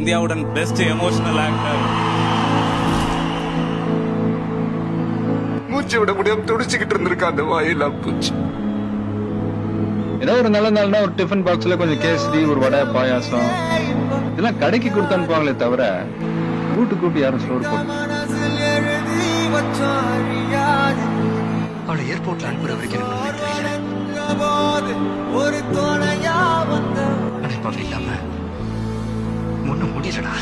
இந்தியாவுடன் best emotional actor. மூச்சு விட முடியாம துடிச்சுக்கிட்டு இருந்திருக்கா அந்த வாயிலாம் பூச்சி. ஏதோ ஒரு நல்ல நாள்னா ஒரு டிஃபன் பாக்ஸ்ல கொஞ்சம் கேசரி, ஒரு வடை, பாயாசம் இதெல்லாம் கடைக்கு கொடுத்து அனுப்புவாங்களே தவிர கூட்டு யாரும் ஸ்டோர் போட்டு. அவளை ஏர்போர்ட்ல அனுப்புற வரைக்கும் எனக்கு தெரியல. இல்லாம ஒண்ணும் முடியலடா.